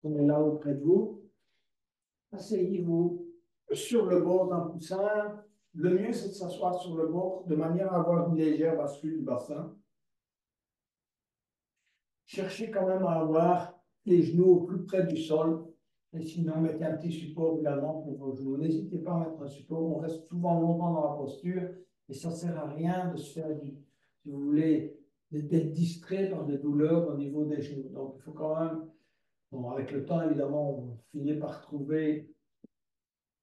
On est là auprès de vous. Asseyez-vous sur le bord d'un coussin. Le mieux, c'est de s'asseoir sur le bord de manière à avoir une légère bascule du bassin. Cherchez quand même à avoir les genoux au plus près du sol. Et sinon, mettez un petit support également pour vos genoux. N'hésitez pas à mettre un support. On reste souvent longtemps dans la posture et ça ne sert à rien de se faire si vous voulez, d'être distrait par des douleurs au niveau des genoux. Donc, il faut quand même, bon, avec le temps, évidemment, on finit par trouver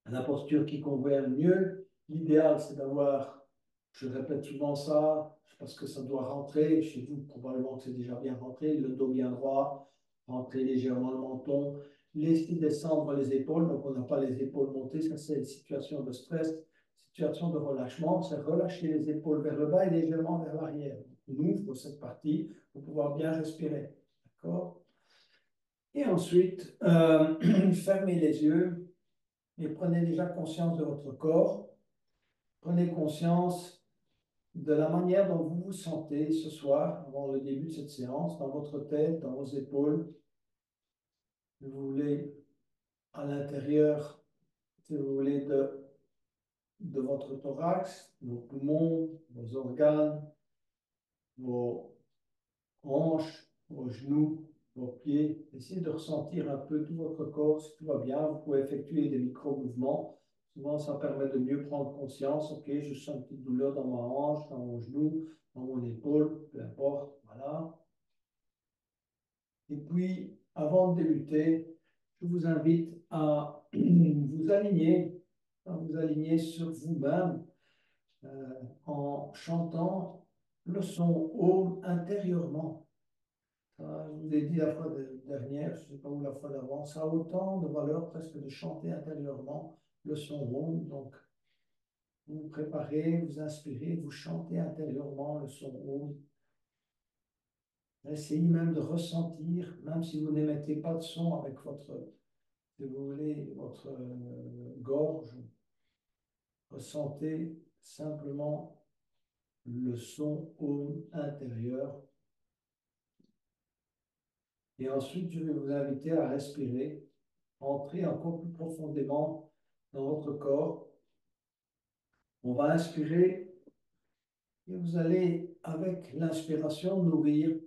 la posture qui convient le mieux. L'idéal, c'est d'avoir, je répète souvent ça, parce que ça doit rentrer. Chez vous, probablement que c'est déjà bien rentré. Le dos bien droit, rentrer légèrement le menton. Laisser descendre les épaules. Donc, on n'a pas les épaules montées. Ça, c'est une situation de stress, situation de relâchement. C'est relâcher les épaules vers le bas et légèrement vers l'arrière. On ouvre cette partie pour pouvoir bien respirer. D'accord? Et ensuite, fermez les yeux et prenez déjà conscience de votre corps. Prenez conscience de la manière dont vous vous sentez ce soir, avant le début de cette séance, dans votre tête, dans vos épaules. Vous voulez à l'intérieur, si vous voulez, de votre thorax, vos poumons, vos organes, vos hanches, vos genoux, vos pieds. Essayez de ressentir un peu tout votre corps, si tout va bien. Vous pouvez effectuer des micro-mouvements. Souvent, ça permet de mieux prendre conscience. Ok, je sens une petite douleur dans ma hanche, dans mon genou, dans mon épaule, peu importe. Voilà. Et puis, avant de débuter, je vous invite à vous aligner sur vous-même en chantant le son Om intérieurement. Ça, je vous ai dit la fois dernière, je ne sais pas où la fois d'avant, ça a autant de valeur presque de chanter intérieurement le son Om. Donc, vous vous préparez, vous inspirez, vous chantez intérieurement le son Om. Essayez même de ressentir, même si vous n'émettez pas de son avec votre, si vous voulez, votre gorge, ressentez simplement le son Om intérieur. Et ensuite, je vais vous inviter à respirer, entrer encore plus profondément dans votre corps. On va inspirer et vous allez, avec l'inspiration, nourrir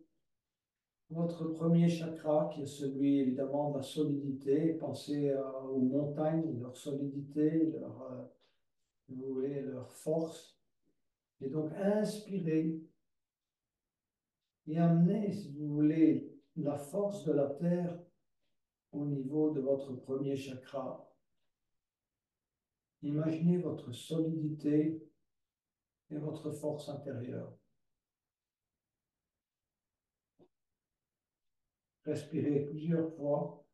votre premier chakra, qui est celui évidemment de la solidité. Pensez aux montagnes, leur solidité, vous voulez, leur force. Et donc, inspirez et amenez, si vous voulez, la force de la terre au niveau de votre premier chakra. Imaginez votre solidité et votre force intérieure. Respirez plusieurs fois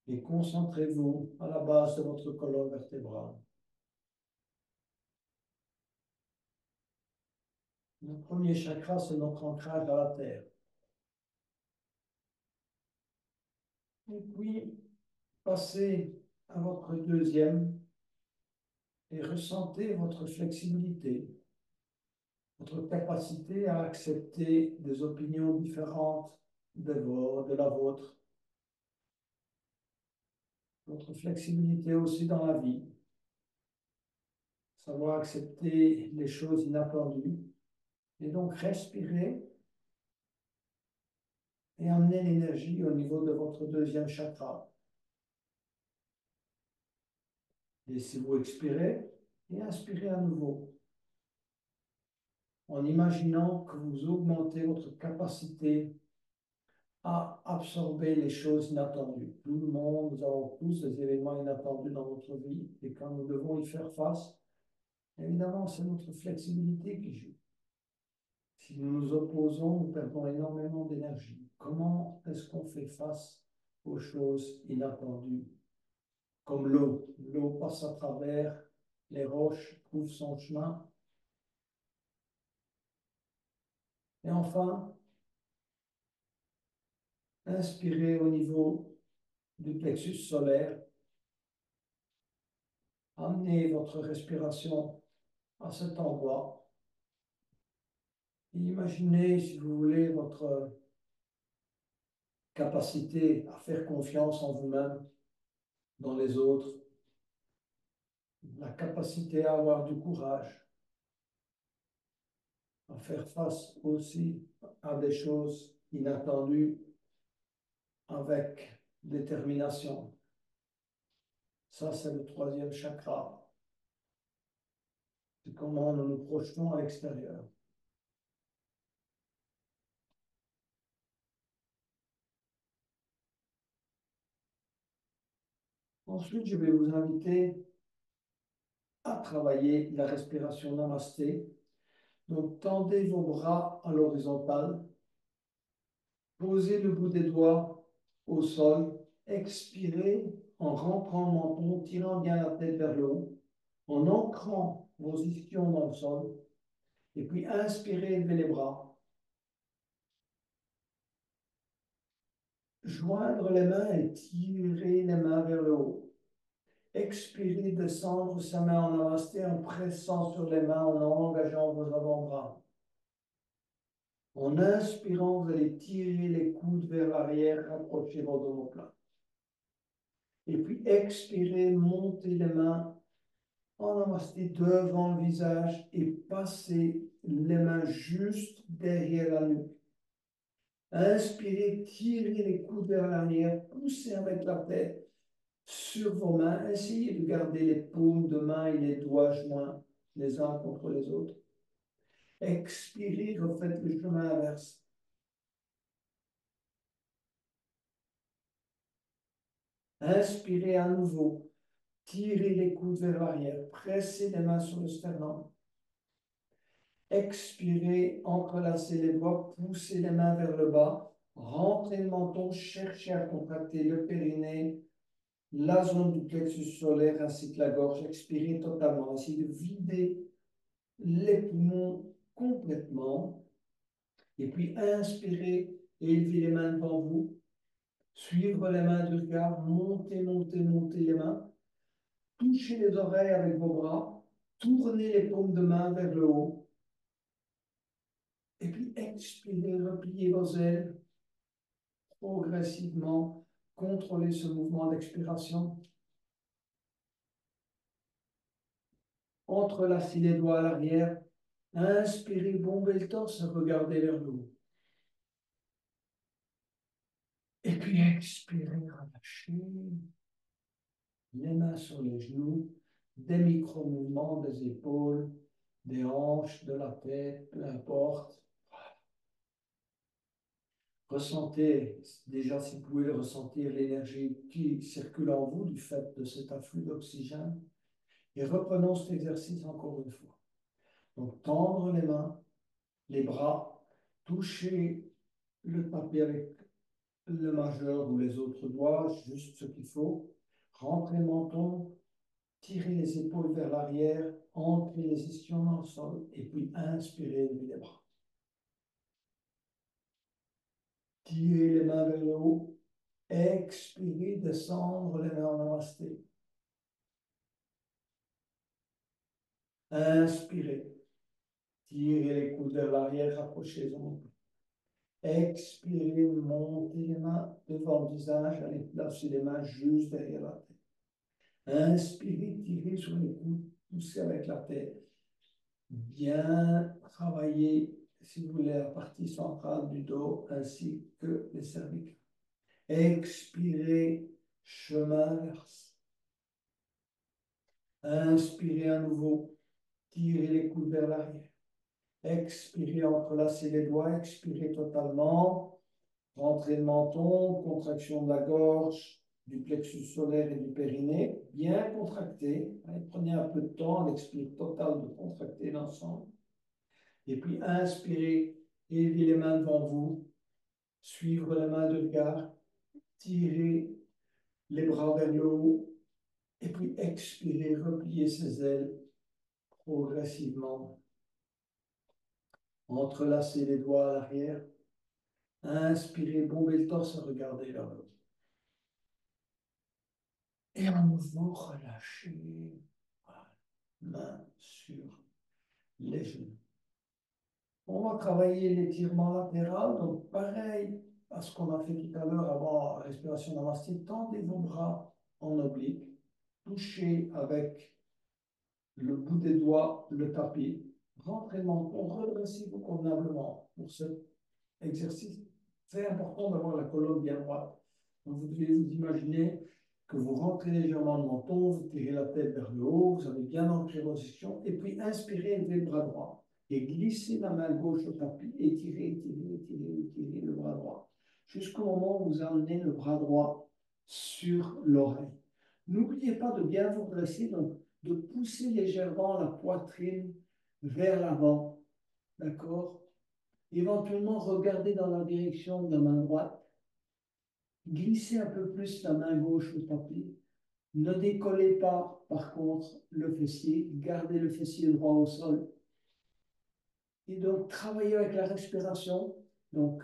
et concentrez-vous à la base de votre colonne vertébrale. Le premier chakra, c'est notre ancrage à la terre. Et puis, passez à votre deuxième et ressentez votre flexibilité, votre capacité à accepter des opinions différentes de la vôtre, votre flexibilité aussi dans la vie, savoir accepter les choses inattendues. Et donc, respirez et amenez l'énergie au niveau de votre deuxième chakra. Laissez-vous expirer et inspirez à nouveau en imaginant que vous augmentez votre capacité à absorber les choses inattendues. Tout le monde, nous avons tous des événements inattendus dans notre vie et quand nous devons y faire face, évidemment, c'est notre flexibilité qui joue. Si nous nous opposons, nous perdons énormément d'énergie. Comment est-ce qu'on fait face aux choses inattendues? Comme l'eau. L'eau passe à travers les roches, trouve son chemin. Et enfin, inspirez au niveau du plexus solaire. Amenez votre respiration à cet endroit. Et imaginez, si vous voulez, votre capacité à faire confiance en vous-même, dans les autres, la capacité à avoir du courage, à faire face aussi à des choses inattendues avec détermination. Ça, c'est le troisième chakra. C'est comment nous nous projetons à l'extérieur. Ensuite, je vais vous inviter à travailler la respiration namasté. Donc, tendez vos bras à l'horizontale, posez le bout des doigts au sol, expirez en rentrant le menton, tirant bien la tête vers le haut, en ancrant vos ischions dans le sol, et puis inspirez, élevez les bras. Joindre les mains et tirer les mains vers le haut. Expirez, descendre sa main en namasté en pressant sur les mains, en engageant vos avant-bras. En inspirant, vous allez tirer les coudes vers l'arrière, rapprocher vos omoplates. Et puis expirez, montez les mains en namasté devant le visage et passez les mains juste derrière la nuque. Inspirez, tirez les coudes vers l'arrière, poussez avec la tête sur vos mains. Essayez de garder les paumes de main et les doigts joints les uns contre les autres. Expirez, refaites le chemin inverse. Inspirez à nouveau. Tirez les coudes vers l'arrière. Pressez les mains sur le sternum. Expirez, entrelacez les doigts, poussez les mains vers le bas. Rentrez le menton, cherchez à contracter le périnée, la zone du plexus solaire ainsi que la gorge. Expirez totalement. Essayez de vider les poumons complètement. Et puis inspirez et élevez les mains devant vous. Suivre les mains du regard. Montez, montez, montez les mains. Touchez les oreilles avec vos bras. Tournez les paumes de main vers le haut. Et puis expirez, repliez vos ailes progressivement. Contrôlez ce mouvement d'expiration. Entrelacez les doigts à l'arrière. Inspirez, bombez le torse, regardez vers le haut. Et puis expirez, relâchez. Les mains sur les genoux, des micro-mouvements des épaules, des hanches, de la tête, peu importe. Ressentez, déjà si vous pouvez ressentir l'énergie qui circule en vous du fait de cet afflux d'oxygène. Et reprenons cet exercice encore une fois. Donc tendre les mains, les bras, toucher le tapis avec le majeur ou les autres doigts, juste ce qu'il faut. Rentrer le menton, tirer les épaules vers l'arrière, ancrer les ischions dans le sol, et puis inspirer, lever les bras. Tirer les mains vers le haut, expirer, descendre les mains en namasté. Inspirer, tirer les coudes vers l'arrière, rapprocher les omoplates. Expirer, monter les mains devant le visage, aller placer les mains juste derrière la tête. Inspirer, tirer sur les coudes, pousser avec la tête. Bien travailler, si vous voulez, la partie centrale du dos ainsi que les cervicales. Expirez, chemin inverse. Inspirez à nouveau, tirez les coudes vers l'arrière. Expirez, entrelacez les doigts, expirez totalement. Rentrez le menton, contraction de la gorge, du plexus solaire et du périnée, bien contracté. Prenez un peu de temps à l'expire totale de contracter l'ensemble. Et puis inspirez, élevez les mains devant vous, suivre les mains de regard, tirez les bras vers le haut, et puis expirez, repliez ses ailes progressivement. Entrelacez les doigts à l'arrière. Inspirez, bombez le torse, regardez vers le haut. Et à nouveau, relâchez. Voilà. Main sur les genoux. On va travailler l'étirement latéral. Donc, pareil, à ce qu'on a fait tout à l'heure avant la respiration namasté. Tendez vos bras en oblique, touchez avec le bout des doigts le tapis, rentrez le menton, redressez-vous convenablement pour cet exercice. C'est important d'avoir la colonne bien droite. Donc, vous devez vous imaginer que vous rentrez légèrement le menton, vous tirez la tête vers le haut, vous avez bien ancré vos positions, et puis inspirez, élevez le bras droit et glissez la main gauche au tapis, étirez, étirez, étirez, étirez le bras droit, jusqu'au moment où vous amenez le bras droit sur l'oreille. N'oubliez pas de bien vous redresser, donc de pousser légèrement la poitrine vers l'avant, d'accord? Éventuellement, regardez dans la direction de la main droite, glissez un peu plus la main gauche au tapis. Ne décollez pas, par contre, le fessier. Gardez le fessier droit au sol. Et donc, travaillez avec la respiration. Donc,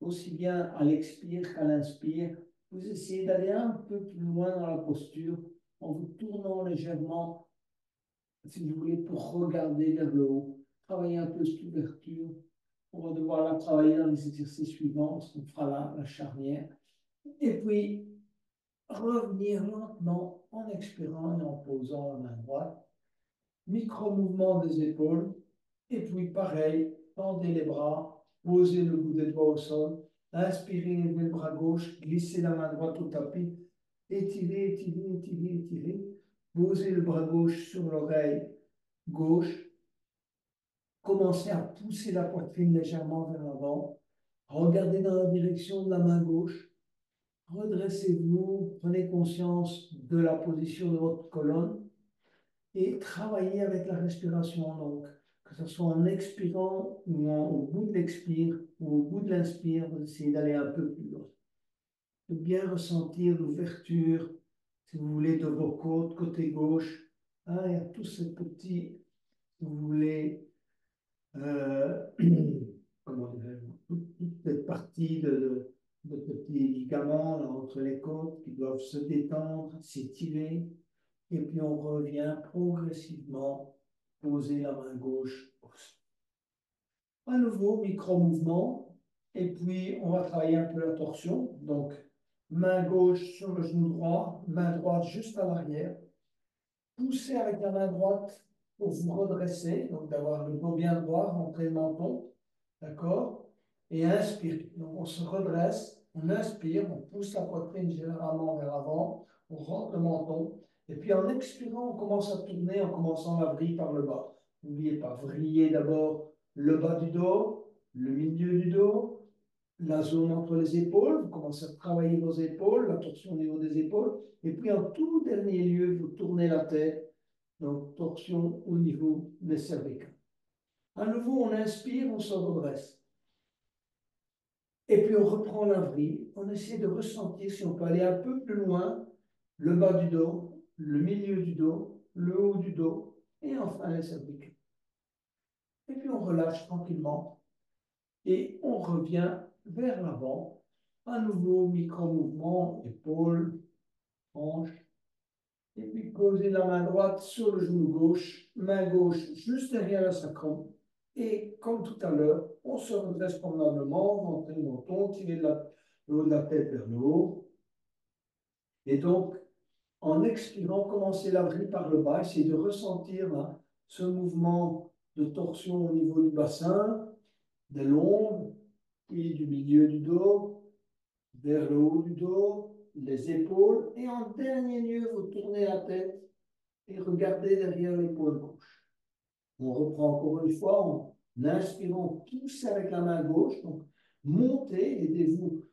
aussi bien à l'expire qu'à l'inspire. Vous essayez d'aller un peu plus loin dans la posture en vous tournant légèrement, si vous voulez, pour regarder vers le haut. Travaillez un peu cette ouverture. On va devoir la travailler dans les exercices suivants, parce qu'on fera la charnière. Et puis, revenir lentement en expirant et en posant la main droite. Micro-mouvement des épaules. Et puis, pareil, tendez les bras, posez le bout des doigts au sol. Inspirez, levez le bras gauche, glissez la main droite au tapis. Étirez, étirez, étirez, étirez. Posez le bras gauche sur l'oreille gauche. Commencez à pousser la poitrine légèrement vers l'avant. Regardez dans la direction de la main gauche. Redressez-vous, prenez conscience de la position de votre colonne et travaillez avec la respiration. Donc, que ce soit en expirant ou au bout de l'expire ou au bout de l'inspire, vous essayez d'aller un peu plus loin. De bien ressentir l'ouverture, si vous voulez, de vos côtes, côté gauche. Hein, il y a tous ces petits, si vous voulez, euh, comment dirais-je, toute cette partie de petits ligaments là, entre les côtes qui doivent se détendre, s'étirer, et puis on revient progressivement poser la main gauche au sol. À nouveau, micro-mouvement, et puis on va travailler un peu la torsion. Donc, main gauche sur le genou droit, main droite juste à l'arrière. Poussez avec la main droite pour vous redresser, donc d'avoir le dos bien droit, rentrer le menton, d'accord? Et inspire. Donc on se redresse, on inspire, on pousse la poitrine généralement vers l'avant, on rentre le menton, et puis en expirant, on commence à tourner en commençant la vrille par le bas. N'oubliez pas, vrillez d'abord le bas du dos, le milieu du dos, la zone entre les épaules, vous commencez à travailler vos épaules, la torsion au niveau des épaules, et puis en tout dernier lieu, vous tournez la tête, donc torsion au niveau des cervicales. À nouveau, on inspire, on se redresse. Et puis on reprend la vrille, on essaie de ressentir si on peut aller un peu plus loin, le bas du dos, le milieu du dos, le haut du dos, et enfin les cervicales. Et puis on relâche tranquillement, et on revient vers l'avant. À nouveau, micro-mouvement, épaules, hanches. Et puis posez la main droite sur le genou gauche, main gauche juste derrière le sacrum. Et comme tout à l'heure, on se redresse convenablement, rentrez le menton, tirez le haut de la tête vers le haut. Et donc, en expirant, commencez la vrille par le bas. Essayez de ressentir là, ce mouvement de torsion au niveau du bassin, des lombes, puis du milieu du dos, vers le haut du dos, les épaules. Et en dernier lieu, vous tournez la tête et regardez derrière l'épaule gauche. On reprend encore une fois en inspirant, poussez avec la main gauche. Donc, montez, aidez-vous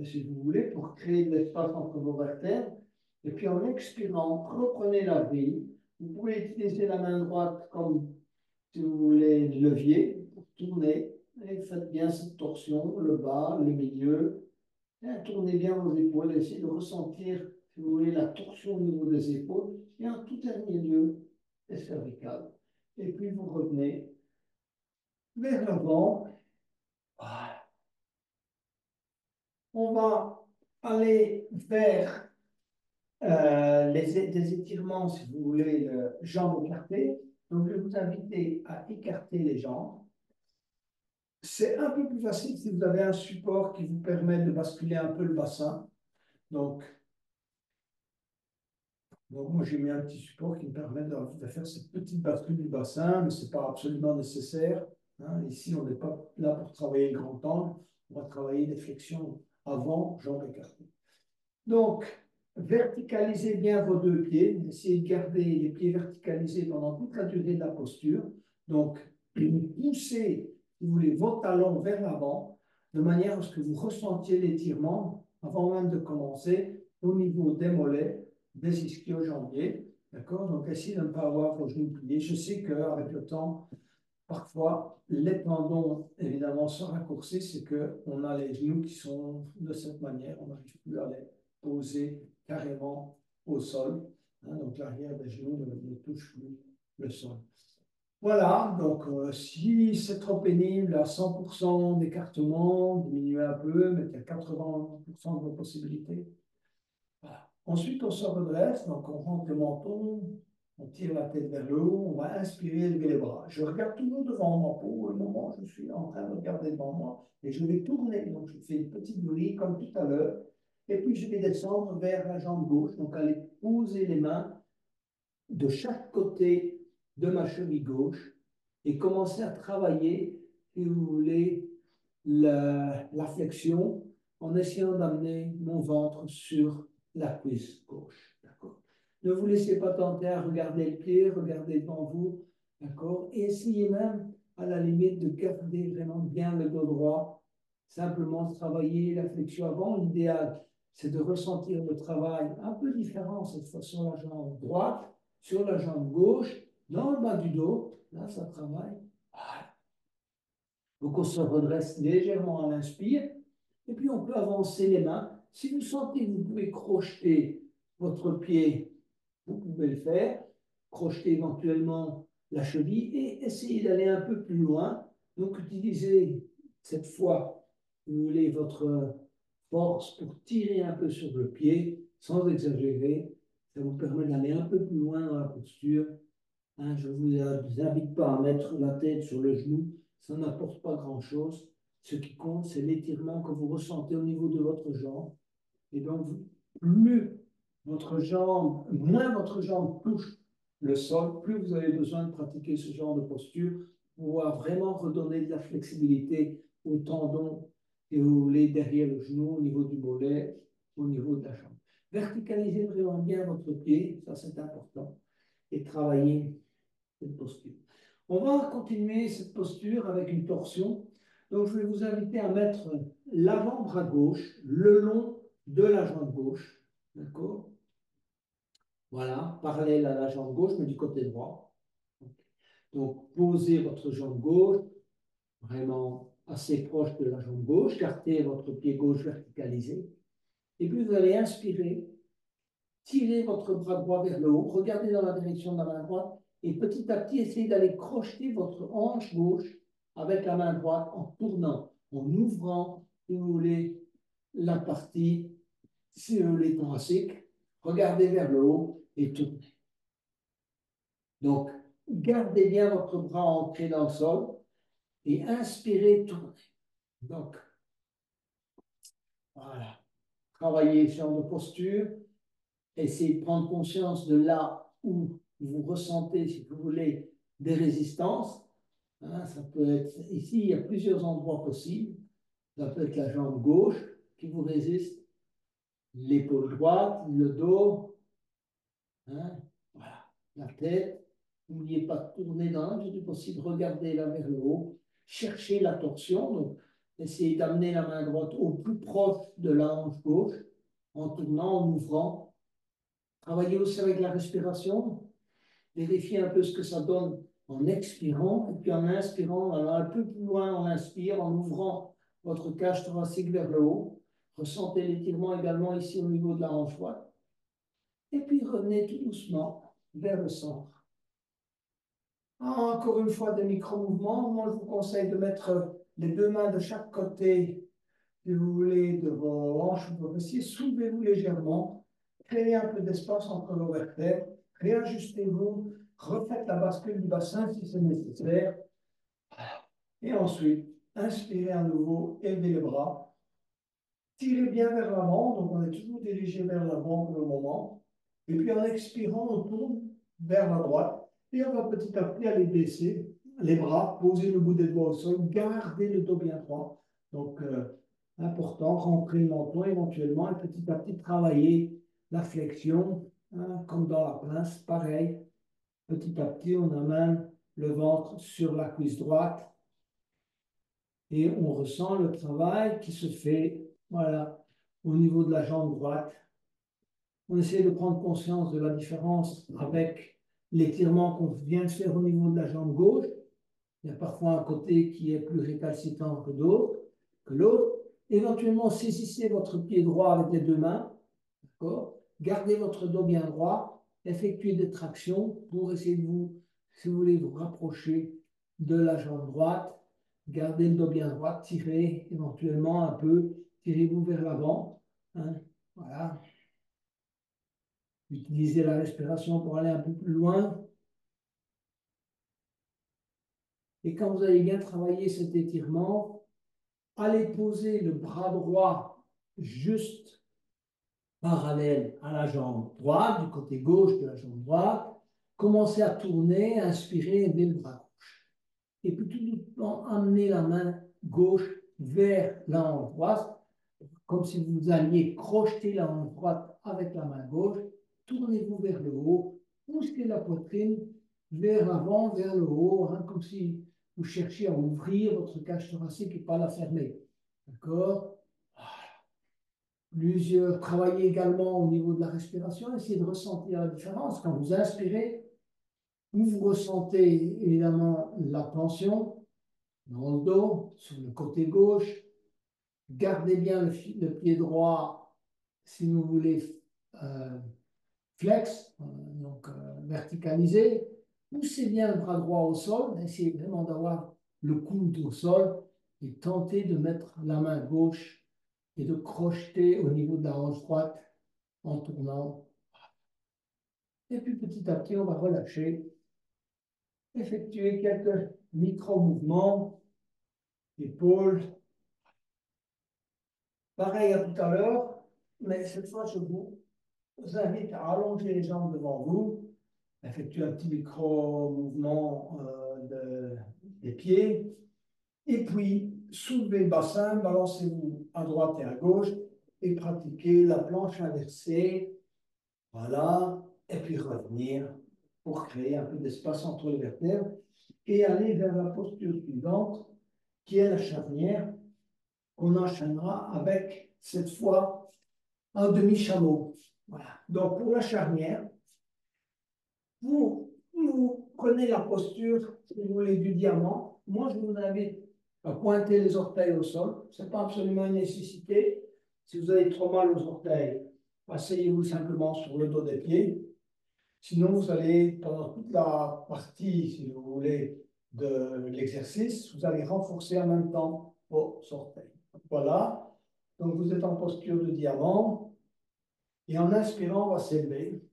si vous voulez pour créer de l'espace entre vos vertèbres. Et puis en expirant, reprenez la vrille. Vous pouvez utiliser la main droite comme, si vous voulez, levier pour tourner. Et faites bien cette torsion, le bas, le milieu. Et tournez bien vos épaules. Essayez de ressentir, si vous voulez, la torsion au niveau des épaules. Et en tout dernier lieu, les cervicales. Et puis vous revenez vers l'avant. Voilà. On va aller vers des étirements, si vous voulez, jambes écartées. Donc, je vais vous inviter à écarter les jambes. C'est un peu plus facile si vous avez un support qui vous permet de basculer un peu le bassin. Donc, moi, j'ai mis un petit support qui me permet de faire cette petite bascule du bassin, mais ce n'est pas absolument nécessaire. Hein. Ici, on n'est pas là pour travailler le grand angle, on va travailler des flexions avant, jambes écartées. Donc, verticalisez bien vos deux pieds. Essayez de garder les pieds verticalisés pendant toute la durée de la posture. Donc, poussez, si vous voulez, vos talons vers l'avant, de manière à ce que vous ressentiez l'étirement avant même de commencer au niveau des mollets, des ischio-jambiers. D'accord? Donc, essayez de ne pas avoir vos genoux pliés. Je sais qu'avec le temps, parfois, les tendons, évidemment, se raccourcissent, c'est qu'on a les genoux qui sont de cette manière, on n'arrive plus à les poser carrément au sol. Hein, donc, l'arrière des genoux ne touche plus le sol. Voilà, donc si c'est trop pénible, à 100% d'écartement, diminuez un peu, mettez à 80% de vos possibilités. Voilà. Ensuite, on se redresse, donc on rentre le menton, on tire la tête vers le haut, on va inspirer, lever les bras. Je regarde toujours devant moi pour le moment, je suis en train de regarder devant moi et je vais tourner. Donc, je fais une petite vrille comme tout à l'heure. Et puis, je vais descendre vers la jambe gauche. Donc, allez poser les mains de chaque côté de ma cheville gauche et commencer à travailler, si vous voulez, la flexion en essayant d'amener mon ventre sur la cuisse gauche. D'accord? Ne vous laissez pas tenter à regarder le pied, regardez devant vous. D'accord? Et essayez même, à la limite, de garder vraiment bien le dos droit. Simplement travailler la flexion avant. L'idéal, c'est de ressentir le travail un peu différent cette fois sur la jambe droite, sur la jambe gauche, dans le bas du dos. Là, ça travaille. Voilà. Donc, on se redresse légèrement à l'inspire. Et puis, on peut avancer les mains. Si vous sentez que vous pouvez crocheter votre pied, vous pouvez le faire. Crocheter éventuellement la cheville et essayer d'aller un peu plus loin. Donc, utilisez cette fois, si vous voulez, votre force pour tirer un peu sur le pied sans exagérer. Ça vous permet d'aller un peu plus loin dans la posture. Hein, je ne vous invite pas à mettre la tête sur le genou, ça n'apporte pas grand-chose. Ce qui compte, c'est l'étirement que vous ressentez au niveau de votre jambe. Et donc, plus votre jambe, moins votre jambe touche le sol, plus vous avez besoin de pratiquer ce genre de posture pour pouvoir vraiment redonner de la flexibilité au tendon, si vous voulez, derrière le genou, au niveau du mollet, au niveau de la jambe. Verticalisez vraiment bien votre pied, ça c'est important, et travaillez cette posture. On va continuer cette posture avec une torsion. Donc, je vais vous inviter à mettre l'avant-bras gauche le long de la jambe gauche. D'accord? Voilà, parallèle à la jambe gauche, mais du côté droit. Donc, posez votre jambe gauche vraiment assez proche de la jambe gauche, cartez votre pied gauche verticalisé. Et puis, vous allez inspirer, tirez votre bras droit vers le haut, regardez dans la direction de la main droite et petit à petit, essayez d'aller crocheter votre hanche gauche avec la main droite en tournant, en ouvrant, si vous voulez, la partie, si vous voulez, thoracique. Regardez vers le haut et tournez. Donc, gardez bien votre bras ancré dans le sol et inspirez, tournez. Donc, voilà. Travaillez sur de posture. Essayez de prendre conscience de là où vous ressentez, si vous voulez, des résistances. Hein, ça peut être ici, il y a plusieurs endroits possibles. Ça peut être la jambe gauche qui vous résiste, l'épaule droite, le dos, hein, voilà, la tête. N'oubliez pas de tourner dans la mesure du possible, regardez là vers le haut, cherchez la torsion. Donc, essayez d'amener la main droite au plus proche de la hanche gauche en tournant, en ouvrant. Travaillez aussi avec la respiration. Vérifiez un peu ce que ça donne en expirant et puis en inspirant, alors un peu plus loin, on inspire en ouvrant votre cage thoracique vers le haut. Ressentez l'étirement également ici au niveau de la hanche droite. Et puis revenez tout doucement vers le centre. Encore une fois, des micro-mouvements. Moi, je vous conseille de mettre les deux mains de chaque côté, si vous voulez, de vos hanches ou de vos fessiers. Soulevez-vous légèrement. Créez un peu d'espace entre vos vertèbres. Réajustez-vous. Refaites la bascule du bassin si c'est nécessaire. Et ensuite, inspirez à nouveau, élevez les bras. Tirez bien vers l'avant, donc on est toujours dirigé vers l'avant pour le moment. Et puis en expirant, on tourne vers la droite. Et on va petit à petit aller baisser les bras, poser le bout des doigts au sol, garder le dos bien droit. Donc, important, rentrer le menton éventuellement et petit à petit travailler la flexion, hein, comme dans la pince, pareil. Petit à petit, on amène le ventre sur la cuisse droite et on ressent le travail qui se fait, voilà, au niveau de la jambe droite. On essaie de prendre conscience de la différence avec l'étirement qu'on vient de faire au niveau de la jambe gauche. Il y a parfois un côté qui est plus récalcitrant que l'autre. Éventuellement, saisissez votre pied droit avec les deux mains. D'accord? Gardez votre dos bien droit. Effectuez des tractions pour essayer de vous, si vous voulez, vous rapprocher de la jambe droite. Gardez le dos bien droit. Tirez éventuellement un peu. Tirez-vous vers l'avant. Hein? Voilà. Utilisez la respiration pour aller un peu plus loin. Et quand vous avez bien travaillé cet étirement, allez poser le bras droit juste parallèle à la jambe droite, du côté gauche de la jambe droite. Commencez à tourner, inspirez, levez le bras gauche. Et puis tout doucement, amenez la main gauche vers la hanche droite, comme si vous alliez crocheter la hanche droite avec la main gauche. Tournez-vous vers le haut, poussez la poitrine vers l'avant, vers le haut, hein, comme si vous cherchiez à ouvrir votre cage thoracique et pas la fermer. D'accord? Plusieurs. Travaillez également au niveau de la respiration, essayez de ressentir la différence. Quand vous inspirez, vous ressentez évidemment la tension dans le dos, sur le côté gauche. Gardez bien le pied droit, si vous voulez, euh, flex, donc verticalisé. Poussez bien le bras droit au sol, essayez vraiment d'avoir le coude au sol et tentez de mettre la main gauche et de crocheter au niveau de la hanche droite en tournant. Et puis petit à petit, on va relâcher, effectuer quelques micro-mouvements, épaules. Pareil à tout à l'heure, mais cette fois, je vous invite à allonger les jambes devant vous, effectuer un petit micro-mouvement des pieds, et puis soulevez le bassin, balancez-vous à droite et à gauche, et pratiquez la planche inversée. Voilà, et puis revenir pour créer un peu d'espace entre les vertèbres et aller vers la posture suivante, qui est la charnière, qu'on enchaînera avec cette fois un demi-chameau. Voilà. Donc pour la charnière, vous prenez la posture, si vous voulez, du diamant. Moi, je vous invite à pointer les orteils au sol. Ce n'est pas absolument une nécessité. Si vous avez trop mal aux orteils, asseyez-vous simplement sur le dos des pieds. Sinon, vous allez, pendant toute la partie, si vous voulez, de l'exercice, vous allez renforcer en même temps vos orteils. Voilà. Donc, vous êtes en posture de diamant. Et en inspirant, on va s'élever.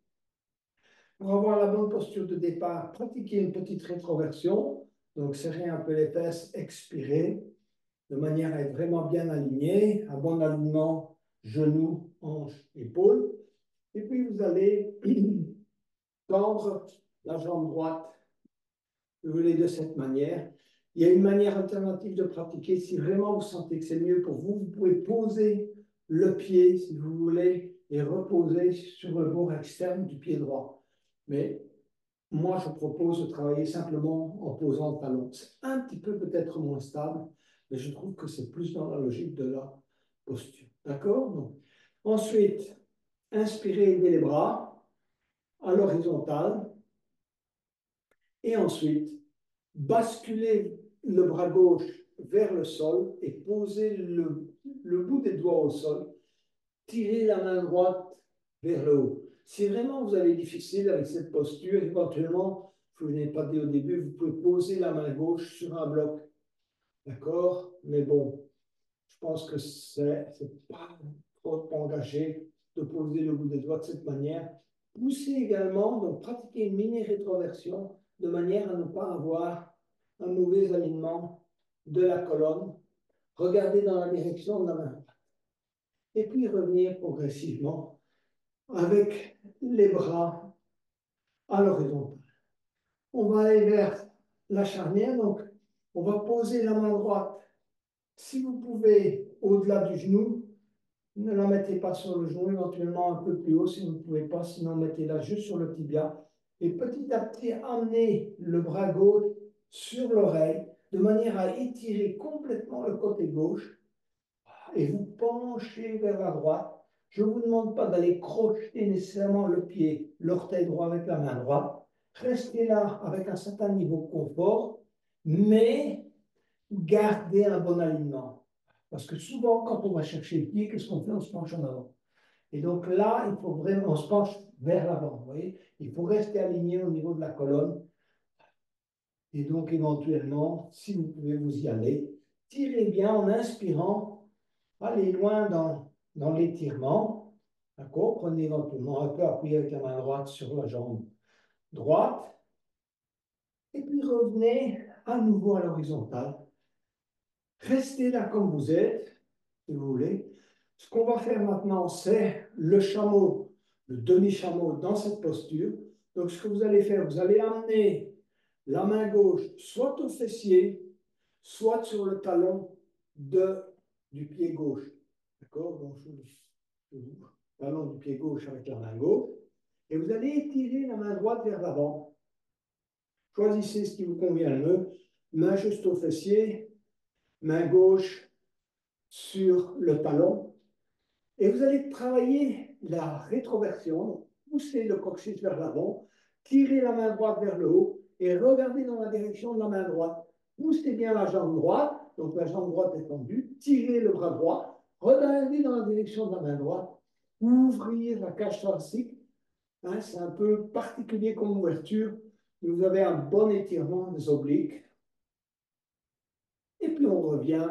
Pour avoir la bonne posture de départ, pratiquez une petite rétroversion. Donc, serrez un peu les fesses, expirez, de manière à être vraiment bien aligné. Un bon alignement, genoux, hanches, épaules. Et puis, vous allez tendre la jambe droite, vous voulez, de cette manière. Il y a une manière alternative de pratiquer. Si vraiment vous sentez que c'est mieux pour vous, vous pouvez poser le pied, si vous voulez, et reposer sur le bord externe du pied droit. Mais moi, je propose de travailler simplement en posant le talon. C'est un petit peu peut-être moins stable, mais je trouve que c'est plus dans la logique de la posture. D'accord? Donc, ensuite, inspirez, élevez les bras à l'horizontale. Et ensuite, basculez le bras gauche vers le sol et posez le bout des doigts au sol. Tirez la main droite vers le haut. Si vraiment vous avez difficile avec cette posture, éventuellement, je ne vous l'ai pas dit au début, vous pouvez poser la main gauche sur un bloc. D'accord? Mais bon, je pense que c'est pas trop engagé de poser le bout des doigts de cette manière. Poussez également, donc pratiquez une mini rétroversion de manière à ne pas avoir un mauvais alignement de la colonne, regardez dans la direction de la main. Et puis revenir progressivement avec les bras à l'horizontale. On va aller vers la charnière, donc on va poser la main droite. Si vous pouvez, au-delà du genou, ne la mettez pas sur le genou, éventuellement un peu plus haut si vous ne pouvez pas, sinon mettez-la juste sur le tibia. Et petit à petit, amenez le bras gauche sur l'oreille, de manière à étirer complètement le côté gauche, et vous penchez vers la droite. Je ne vous demande pas d'aller crocheter nécessairement le pied, l'orteil droit avec la main droite. Restez là avec un certain niveau de confort, mais gardez un bon alignement. Parce que souvent, quand on va chercher le pied, qu'est-ce qu'on fait? On se penche en avant. Et donc là, il faut vraiment, on se penche vers l'avant. Vous voyez, il faut rester aligné au niveau de la colonne. Et donc, éventuellement, si vous pouvez vous y aller, tirez bien en inspirant, allez loin dans l'étirement. D'accord? Prenez éventuellement un peu appuyé avec la main droite sur la jambe droite. Et puis revenez à nouveau à l'horizontale. Restez là comme vous êtes, si vous voulez. Ce qu'on va faire maintenant, c'est le chameau, le demi-chameau dans cette posture. Donc, ce que vous allez faire, vous allez amener la main gauche soit au fessier, soit sur le talon du pied gauche. D'accord? Donc, le talon du pied gauche avec la main gauche. Et vous allez étirer la main droite vers l'avant. Choisissez ce qui vous convient le mieux. Main juste au fessier, main gauche sur le talon. Et vous allez travailler la rétroversion, pousser le coccyx vers l'avant, tirer la main droite vers le haut et regardez dans la direction de la main droite. Poussez bien la jambe droite, donc la jambe droite est tendue, tirez le bras droit, regardez dans la direction de la main droite, ouvrir la cage thoracique. Hein, c'est un peu particulier comme ouverture, mais vous avez un bon étirement des obliques. Et puis on revient,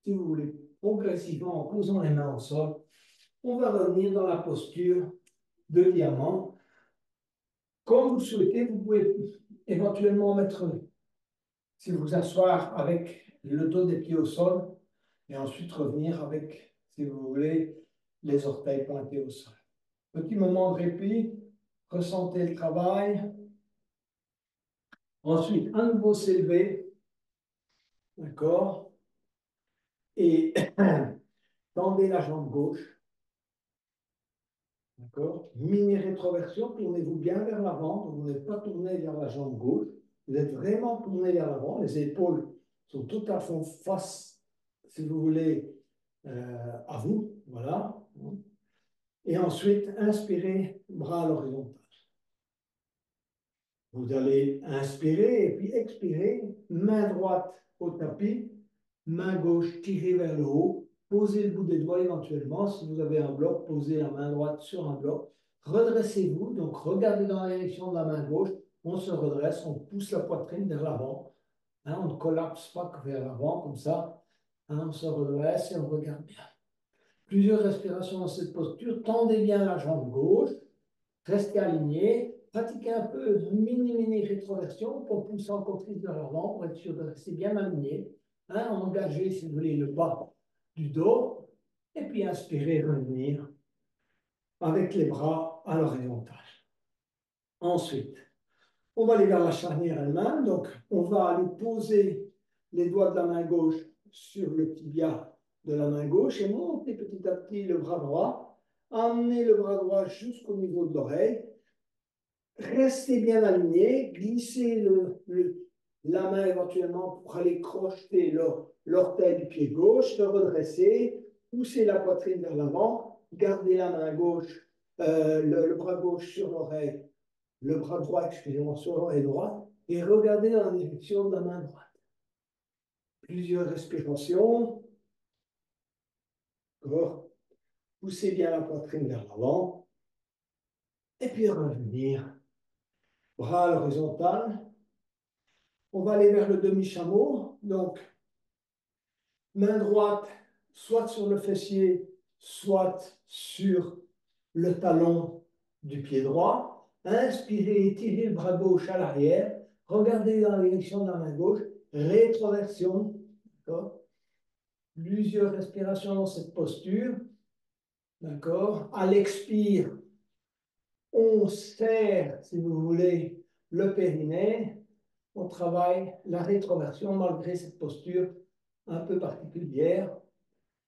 si vous voulez, progressivement en posant les mains au sol. On va revenir dans la posture de diamant. Comme vous souhaitez, vous pouvez éventuellement mettre, si vous asseoir avec le dos des pieds au sol et ensuite revenir avec, si vous voulez, les orteils pointés au sol. Petit moment de répit, ressentez le travail. Ensuite, à nouveau s'élever, d'accord? Et tendez la jambe gauche. D'accord? Mini-rétroversion, tournez-vous bien vers l'avant. Donc vous n'êtes pas tourné vers la jambe gauche. Vous êtes vraiment tourné vers l'avant. Les épaules sont tout à fond face, si vous voulez, à vous. Voilà. Et ensuite, inspirez, bras à l'horizontale. Vous allez inspirer et puis expirer. Main droite au tapis, main gauche tirée vers le haut. Posez le bout des doigts éventuellement. Si vous avez un bloc, posez la main droite sur un bloc. Redressez-vous, donc regardez dans la direction de la main gauche. On se redresse, on pousse la poitrine vers l'avant. Hein, on ne collapse pas que vers l'avant comme ça. Hein, on se redresse et on regarde bien. Plusieurs respirations dans cette posture. Tendez bien la jambe gauche. Restez aligné. Pratiquez un peu de mini rétroversion pour pousser encore plus vers l'avant pour être sûr de rester bien aligné. Hein, engagez, si vous voulez, le bas du dos. Et puis inspirez, revenir avec les bras à l'horizontale. Ensuite, on va aller vers la charnière elle-même. Donc, on va aller poser les doigts de la main gauche sur le tibia de la main gauche et monter petit à petit le bras droit. Amenez le bras droit jusqu'au niveau de l'oreille. Restez bien aligné. Glissez la main éventuellement pour aller crocheter l'orteil du pied gauche. Le redresser. Poussez la poitrine vers l'avant. Gardez la main gauche, le bras gauche sur l'oreille, le bras droit, excusez-moi, sur l'oreille droite, et regardez dans la direction de la main droite. Plusieurs respirations. Poussez bien la poitrine vers l'avant. Et puis revenir. Bras à l'horizontale. On va aller vers le demi-chameau. Donc, main droite, soit sur le fessier, soit sur le talon du pied droit. Inspirez, étirez le bras gauche à l'arrière. Regardez dans la direction de la main gauche. Rétroversion. D'accord? Plusieurs respirations dans cette posture. D'accord? À l'expire, on serre, si vous voulez, le périnée. On travaille la rétroversion malgré cette posture un peu particulière.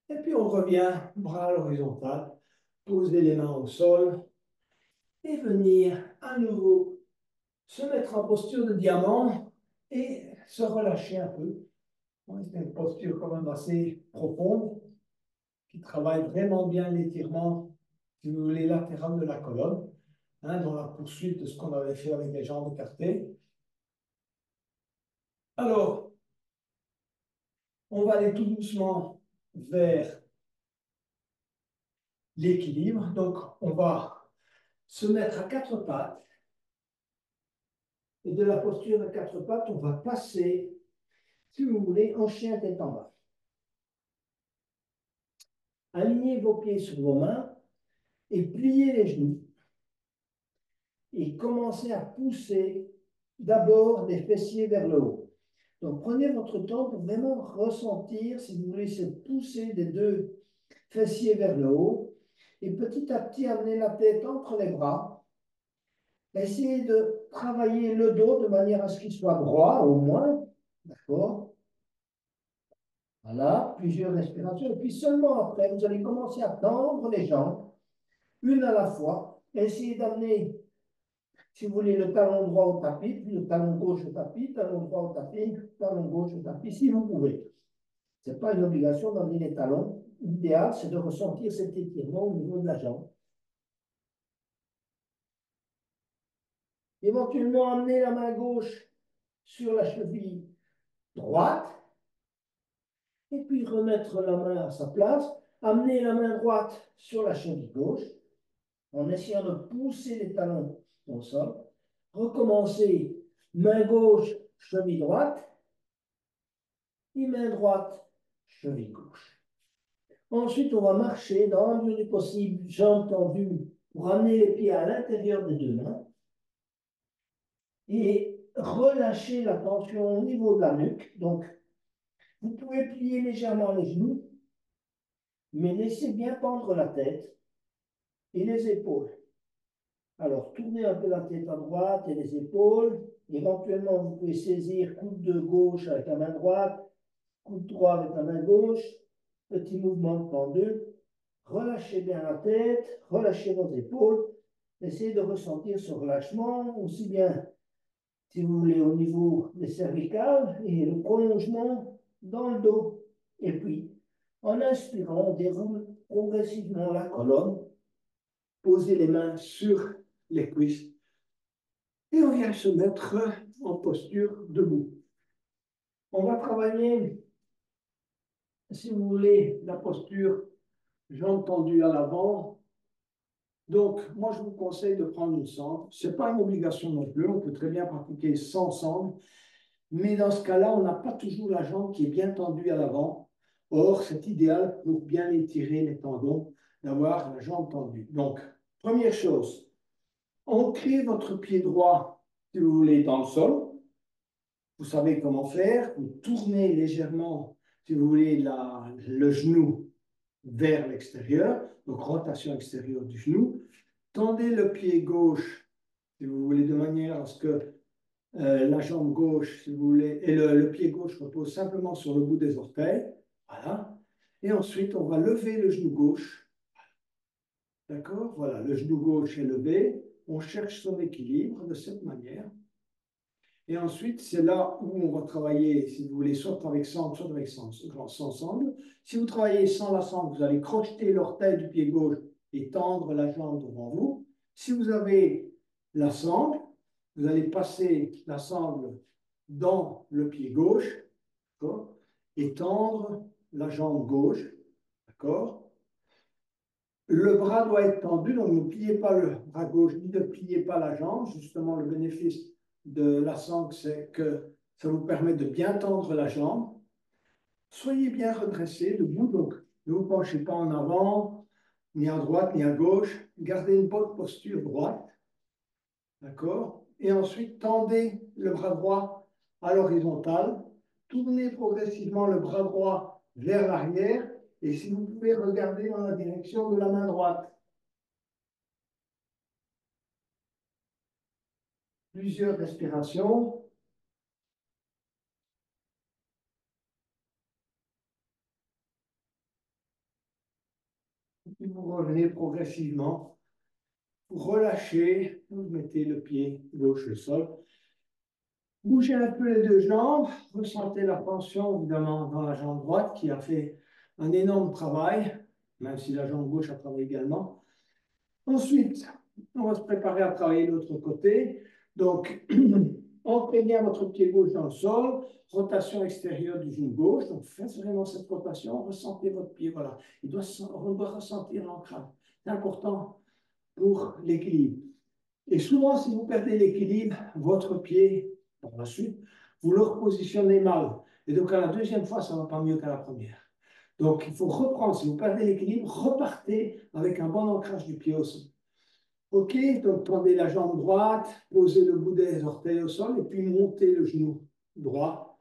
Et puis on revient, bras à l'horizontale, poser les mains au sol et venir à nouveau se mettre en posture de diamant et se relâcher un peu. C'est une posture quand même assez profonde qui travaille vraiment bien l'étirement, si vous voulez, latéral de la colonne, dans la poursuite de ce qu'on avait fait avec les jambes écartées. Alors, on va aller tout doucement vers l'équilibre. Donc, on va se mettre à quatre pattes. Et de la posture à quatre pattes, on va passer, si vous voulez, en chien tête en bas. Alignez vos pieds sur vos mains et pliez les genoux. Et commencez à pousser d'abord des fessiers vers le haut. Donc, prenez votre temps pour vraiment ressentir, si vous voulez, cette poussée des deux fessiers vers le haut. Et petit à petit, amenez la tête entre les bras. Essayez de travailler le dos de manière à ce qu'il soit droit, au moins. D'accord? Voilà, plusieurs respirations. Et puis seulement après, vous allez commencer à tendre les jambes, une à la fois. Essayez d'amener, si vous voulez, le talon droit au tapis, puis le talon gauche au tapis, talon droit au tapis, talon gauche au tapis, si vous pouvez. Ce n'est pas une obligation d'emmener les talons. L'idéal, c'est de ressentir cet étirement au niveau de la jambe. Éventuellement, amener la main gauche sur la cheville droite, et puis remettre la main à sa place. Amener la main droite sur la cheville gauche, en essayant de pousser les talons au sol. Recommencer, main gauche, cheville droite, et main droite, cheville gauche. Ensuite, on va marcher dans la mesure du possible, jambes tendues, pour ramener les pieds à l'intérieur des deux mains et relâcher la tension au niveau de la nuque. Donc, vous pouvez plier légèrement les genoux, mais laissez bien pendre la tête et les épaules. Alors, tournez un peu la tête à droite et les épaules. Éventuellement, vous pouvez saisir coude de gauche avec la main droite, coude droit avec la main gauche. Petit mouvement de pendule. Relâchez bien la tête, relâchez vos épaules. Essayez de ressentir ce relâchement, aussi bien, si vous voulez, au niveau des cervicales et le prolongement dans le dos. Et puis, en inspirant, on déroule progressivement la colonne. Posez les mains sur les cuisses. Et on vient se mettre en posture debout. On va travailler, si vous voulez, la posture jambes tendues à l'avant. Donc, moi, je vous conseille de prendre une sangle. Ce n'est pas une obligation non plus. On peut très bien pratiquer sans sangle. Mais dans ce cas-là, on n'a pas toujours la jambe qui est bien tendue à l'avant. Or, c'est idéal pour bien étirer les tendons d'avoir la jambe tendue. Donc, première chose, ancrez votre pied droit, si vous voulez, dans le sol. Vous savez comment faire. Vous tournez légèrement, si vous voulez, le genou vers l'extérieur. Donc, rotation extérieure du genou. Tendez le pied gauche, si vous voulez, de manière à ce que la jambe gauche, si vous voulez, et le pied gauche repose simplement sur le bout des orteils. Voilà. Et ensuite, on va lever le genou gauche. D'accord? Voilà, le genou gauche est levé. On cherche son équilibre de cette manière. Et ensuite, c'est là où on va travailler, si vous voulez, soit avec sangle, soit avec sans sangle. Si vous travaillez sans la sangle, vous allez crocheter l'orteil du pied gauche et tendre la jambe devant vous. Si vous avez la sangle, vous allez passer la sangle dans le pied gauche, d'accord, et tendre la jambe gauche, d'accord. Le bras doit être tendu, donc ne pliez pas le bras gauche, ni ne pliez pas la jambe. Justement, le bénéfice de la sangle, c'est que ça vous permet de bien tendre la jambe. Soyez bien redressé, debout, donc ne vous penchez pas en avant, ni à droite, ni à gauche. Gardez une bonne posture droite, d'accord? Et ensuite, tendez le bras droit à l'horizontale, tournez progressivement le bras droit vers l'arrière. Et si vous pouvez regarder dans la direction de la main droite. Plusieurs respirations. Et puis vous revenez progressivement. Vous relâchez, vous mettez le pied gauche au sol. Bougez un peu les deux jambes. Ressentez la tension, évidemment, dans la jambe droite qui a fait un énorme travail, même si la jambe gauche a travaillé également. Ensuite, on va se préparer à travailler l'autre côté. Donc, ancrez bien votre pied gauche dans le sol, rotation extérieure du genou gauche. Donc, faites vraiment cette rotation, ressentez votre pied. Voilà. On doit ressentir l'ancrage. C'est important pour l'équilibre. Et souvent, si vous perdez l'équilibre, votre pied, par la suite, vous le repositionnez mal. Et donc, à la deuxième fois, ça ne va pas mieux qu'à la première. Donc, il faut reprendre. Si vous perdez l'équilibre, repartez avec un bon ancrage du pied au sol. OK, donc tendez la jambe droite, posez le bout des orteils au sol et puis montez le genou droit.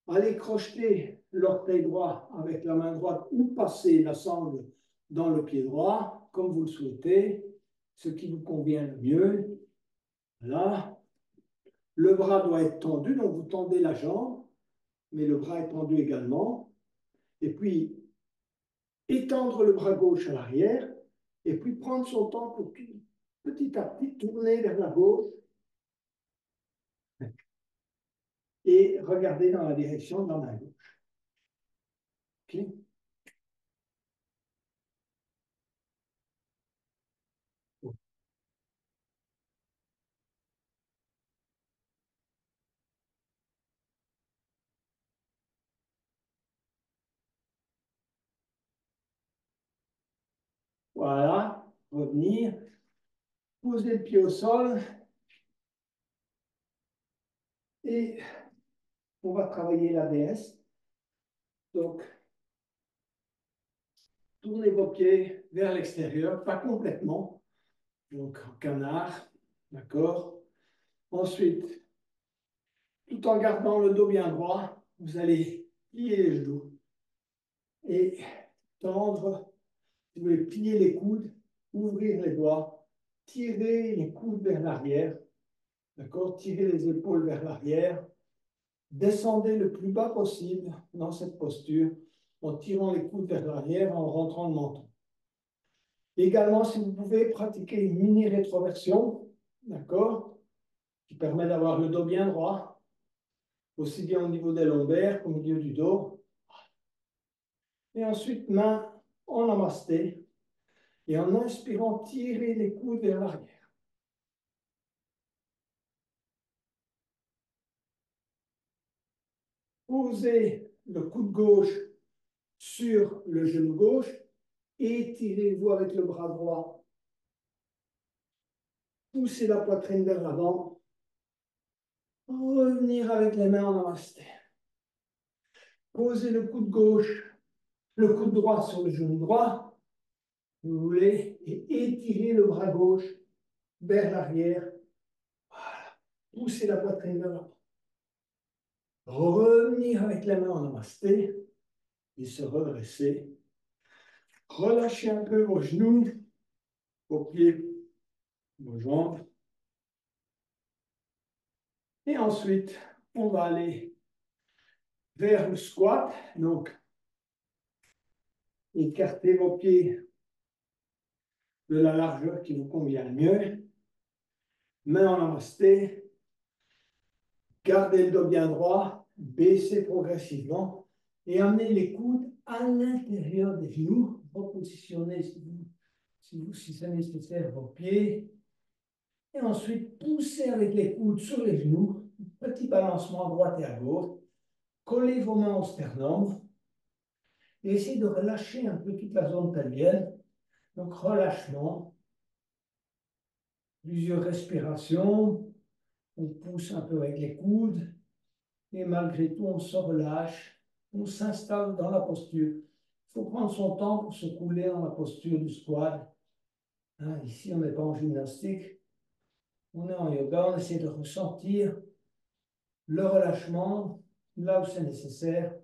Allez crocheter l'orteil droit avec la main droite ou passer la sangle dans le pied droit, comme vous le souhaitez, ce qui vous convient le mieux. Voilà. Le bras doit être tendu, donc vous tendez la jambe, mais le bras est tendu également. Et puis, étendre le bras gauche à l'arrière, et puis prendre son temps pour petit à petit tourner vers la gauche et regarder dans la direction de la main gauche. Okay. Voilà, revenir, poser le pied au sol et on va travailler l'ABS. Donc, tournez vos pieds vers l'extérieur, pas complètement, donc en canard, d'accord. Ensuite, tout en gardant le dos bien droit, vous allez plier les genoux et tendre, si vous voulez plier les coudes, ouvrir les doigts, tirer les coudes vers l'arrière, d'accord, tirer les épaules vers l'arrière, descendez le plus bas possible dans cette posture en tirant les coudes vers l'arrière, en rentrant le menton. Également, si vous pouvez pratiquer une mini rétroversion, d'accord, qui permet d'avoir le dos bien droit, aussi bien au niveau des lombaires qu'au milieu du dos. Et ensuite, main en namasté. Et en inspirant, tirez les coudes vers l'arrière. Posez le coude gauche sur le genou gauche. Étirez-vous avec le bras droit. Poussez la poitrine vers l'avant. Revenir avec les mains en namasté. Posez le coude gauche, le coude droit sur le genou droit. Vous voulez, et étirez le bras gauche vers l'arrière. Voilà. Poussez la poitrine vers l'avant. Revenir avec les mains en namasté et se redresser. Relâchez un peu vos genoux, vos pieds, vos jambes. Et ensuite, on va aller vers le squat. Donc, écartez vos pieds de la largeur qui vous convient le mieux. Main en namasté. Gardez le dos bien droit. Baissez progressivement. Et amenez les coudes à l'intérieur des genoux. Repositionnez, si c'est nécessaire, vos pieds. Et ensuite, poussez avec les coudes sur les genoux. Petit balancement à droite et à gauche. Collez vos mains au sternum. Et essayez de relâcher un peu toute la zone pelvienne. Donc, relâchement. Plusieurs respirations. On pousse un peu avec les coudes. Et malgré tout, on se relâche. On s'installe dans la posture. Il faut prendre son temps pour se couler dans la posture du squat. Hein, ici, on n'est pas en gymnastique. On est en yoga. On essaie de ressentir le relâchement là où c'est nécessaire.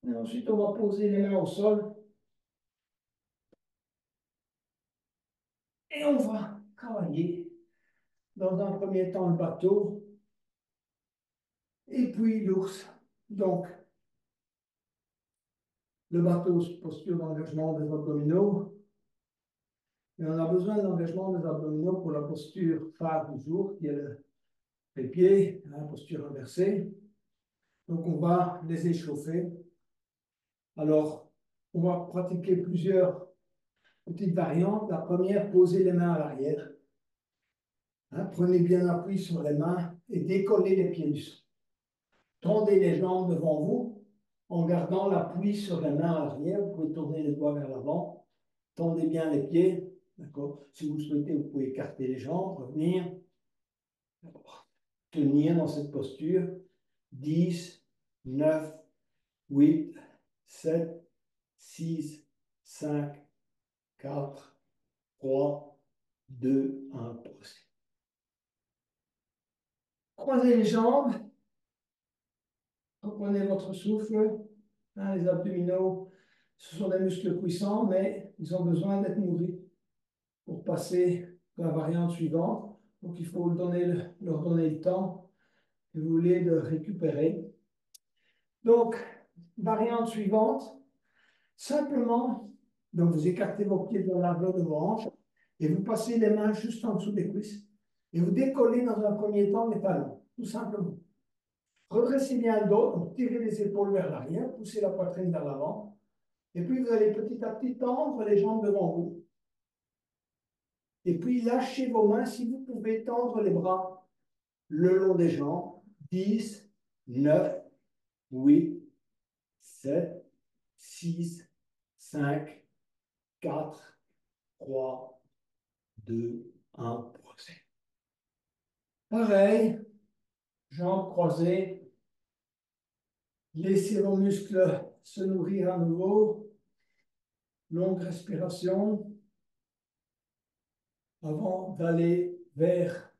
Et ensuite, on va poser les mains au sol et on va travailler dans un premier temps le bateau et puis l'ours. Donc, le bateau, posture d'engagement des abdominaux. Et on a besoin de l'engagement des abdominaux pour la posture phare du jour, qui est les pieds, la posture inversée. Donc, on va les échauffer. Alors, on va pratiquer plusieurs petites variantes. La première, poser les mains à l'arrière. Prenez bien appui sur les mains et décollez les pieds du sol. Tendez les jambes devant vous en gardant l'appui sur les mains à l'arrière. Vous pouvez tourner les doigts vers l'avant. Tendez bien les pieds. D'accord. Si vous le souhaitez, vous pouvez écarter les jambes, revenir. Tenir dans cette posture. 10, 9, 8, 7, 6, 5, 4, 3, 2, 1. Croisez les jambes. Reprenez votre souffle. Les abdominaux, ce sont des muscles puissants, mais ils ont besoin d'être nourris pour passer à la variante suivante. Donc, il faut leur donner le temps, si vous voulez, de récupérer. Donc, variante suivante, simplement, donc vous écartez vos pieds de la largeur de vos hanches et vous passez les mains juste en dessous des cuisses et vous décollez dans un premier temps les talons, tout simplement. Redressez bien le dos, donc tirez les épaules vers l'arrière, poussez la poitrine vers l'avant. Et puis, vous allez petit à petit tendre les jambes devant vous. Et puis, lâchez vos mains si vous pouvez tendre les bras le long des jambes. 10, 9, 8, 7, 6, 5, 4, 3, 2, 1. Pareil, jambes croisées. Laissez vos muscles se nourrir à nouveau. Longue respiration avant d'aller vers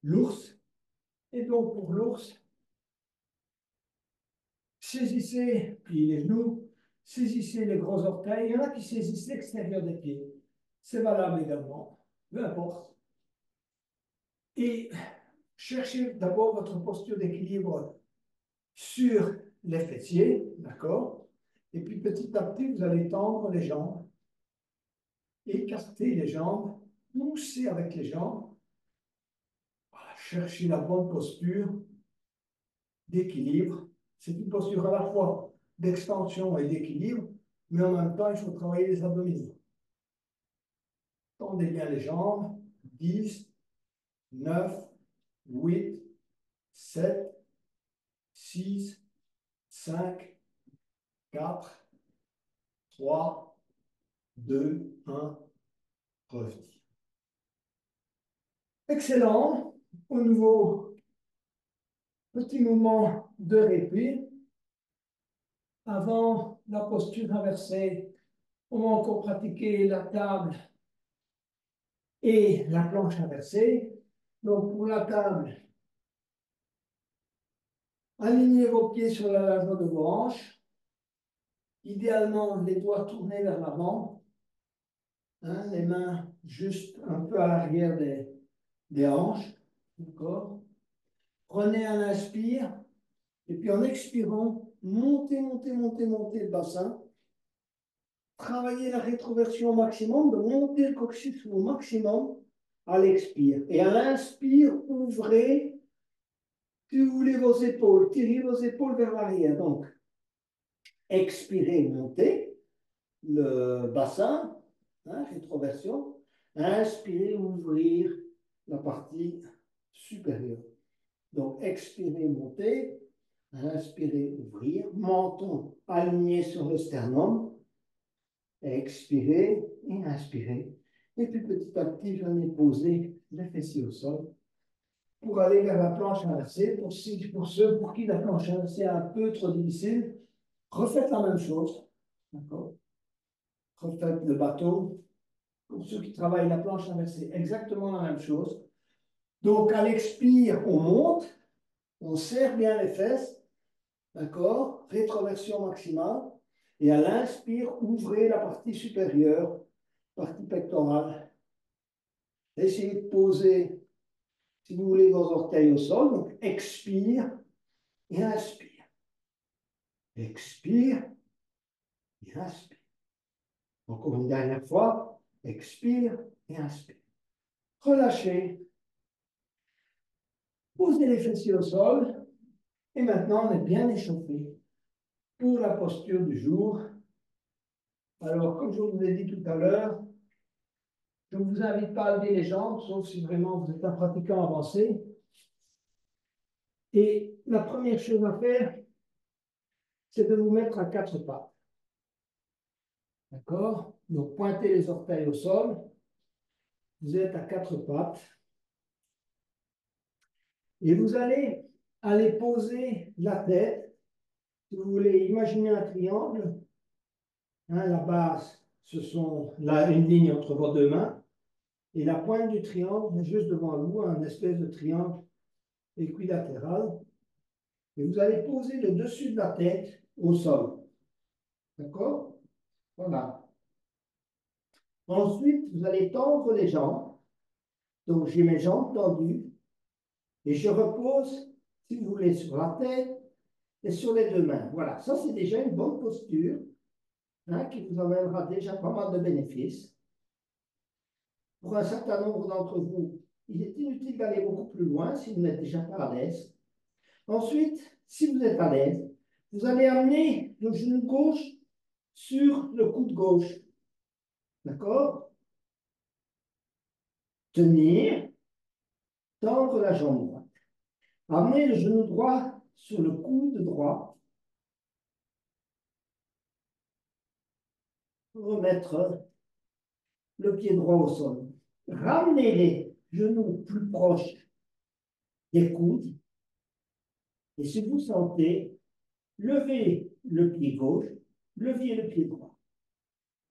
l'ours. Et donc, pour l'ours, saisissez, pliez les genoux, saisissez les gros orteils. Il y en a qui saisissent l'extérieur des pieds. C'est valable également, peu importe. Et cherchez d'abord votre posture d'équilibre sur les fessiers, d'accord? Et puis petit à petit, vous allez tendre les jambes, écarter les jambes, pousser avec les jambes. Voilà, cherchez la bonne posture d'équilibre. C'est une posture à la fois d'extension et d'équilibre, mais en même temps, il faut travailler les abdominaux. Tendez bien les jambes. 10, 9, 8, 7, 6, 5, 4, 3, 2, 1. Revenez. Excellent. Au nouveau, petit moment de répit. Avant la posture inversée, on va encore pratiquer la table et la planche inversée. Donc, pour la table, alignez vos pieds sur la largeur de vos hanches. Idéalement, les doigts tournés vers l'avant. Les mains juste un peu à l'arrière des hanches. D'accord. Prenez un inspire. Et puis en expirant, montez, montez, montez, montez le bassin. Travaillez la rétroversion au maximum, de monter le coccyx au maximum à l'expire. Et à l'inspire, ouvrez, si vous voulez, vos épaules. Tirez vos épaules vers l'arrière. Donc, expirez, montez le bassin, rétroversion. Inspirez, ouvrir la partie supérieure. Donc, expirez, montez. Inspirez, ouvrir. Menton aligné sur le sternum. Expirez et inspirez. Et puis petit à petit, j'en ai posé les fessiers au sol pour aller vers la planche inversée. Pour ceux pour qui la planche inversée est un peu trop difficile, refaites la même chose. D'accord. Refaites le bateau Pour ceux qui travaillent la planche inversée, exactement la même chose. Donc, à l'expire, on monte, on serre bien les fesses, d'accord? Rétroversion maximale. Et à l'inspire, ouvrez la partie supérieure, partie pectorale. Essayez de poser, si vous voulez, vos orteils au sol. Donc, expire et inspire. Expire et inspire. Encore une dernière fois. Expire et inspire. Relâchez. Posez les fessiers au sol. Et maintenant, on est bien échauffé pour la posture du jour. Alors, comme je vous l'ai dit tout à l'heure, je ne vous invite pas à lever les jambes, sauf si vraiment vous êtes un pratiquant avancé. Et la première chose à faire, c'est de vous mettre à quatre pattes. D'accord? Donc, pointez les orteils au sol. Vous êtes à quatre pattes. Et vous allez aller poser la tête. Si vous voulez imaginer un triangle, hein, la base, ce sont là une ligne entre vos deux mains. Et la pointe du triangle est juste devant vous, un espèce de triangle équilatéral. Et vous allez poser le dessus de la tête au sol. D'accord? Voilà. Ensuite, vous allez tendre les jambes. Donc, j'ai mes jambes tendues et je repose, si vous voulez, sur la tête et sur les deux mains. Voilà, ça c'est déjà une bonne posture, hein, qui vous amènera déjà pas mal de bénéfices. Pour un certain nombre d'entre vous, il est inutile d'aller beaucoup plus loin si vous n'êtes déjà pas à l'aise. Ensuite, si vous êtes à l'aise, vous allez amener le genou gauche sur le coude gauche. D'accord? Tenir, tendre la jambe droite. Amener le genou droit sur le coude droit. Remettre le pied droit au sol. Ramenez les genoux plus proches des coudes. Et si vous sentez, levez le pied gauche, levez le pied droit.